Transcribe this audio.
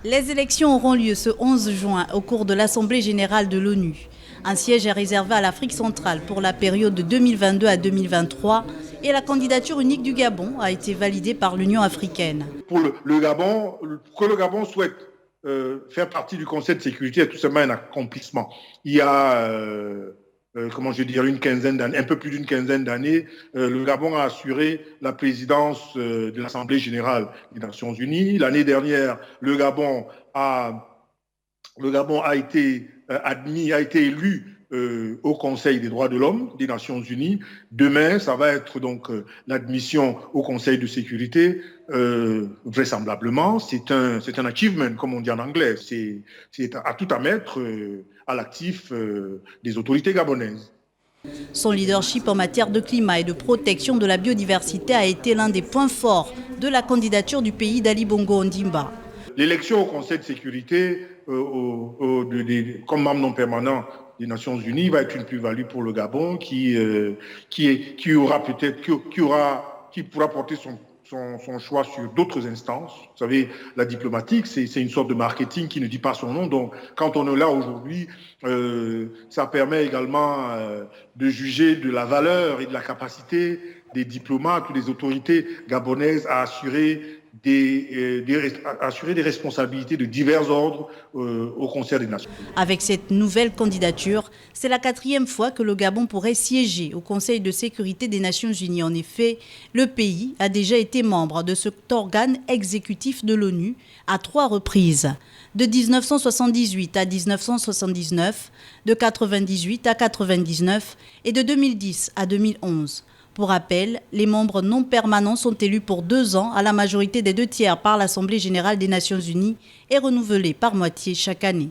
Les élections auront lieu ce 11 juin au cours de l'Assemblée générale de l'ONU. Un siège est réservé à l'Afrique centrale pour la période de 2022 à 2023 et la candidature unique du Gabon a été validée par l'Union africaine. Pour le Gabon, que le Gabon souhaite faire partie du Conseil de sécurité est tout simplement un accomplissement. Il y a une quinzaine d'années, un peu plus d'une quinzaine d'années, le Gabon a assuré la présidence de l'Assemblée générale des Nations unies. L'année dernière, le Gabon a été élu au Conseil des droits de l'homme des Nations unies. Demain, ça va être donc l'admission au Conseil de sécurité. Vraisemblablement, c'est un achievement, comme on dit en anglais. C'est à tout à mettre à l'actif des autorités gabonaises. Son leadership en matière de climat et de protection de la biodiversité a été l'un des points forts de la candidature du pays d'Ali Bongo Ondimba. L'élection au Conseil de sécurité comme membre non permanent des Nations unies va être une plus-value pour le Gabon qui pourra porter son choix sur d'autres instances. Vous savez, la diplomatique, c'est une sorte de marketing qui ne dit pas son nom. Donc, quand on est là aujourd'hui, ça permet également de juger de la valeur et de la capacité des diplomates ou des autorités gabonaises à assurer des responsabilités de divers ordres au Conseil des Nations. Avec cette nouvelle candidature, c'est la 4e fois que le Gabon pourrait siéger au Conseil de sécurité des Nations unies. En effet, le pays a déjà été membre de cet organe exécutif de l'ONU à 3 reprises, de 1978 à 1979, de 1998 à 1999 et de 2010 à 2011. Pour rappel, les membres non permanents sont élus pour 2 ans à la majorité des 2 tiers par l'Assemblée générale des Nations unies et renouvelés par moitié chaque année.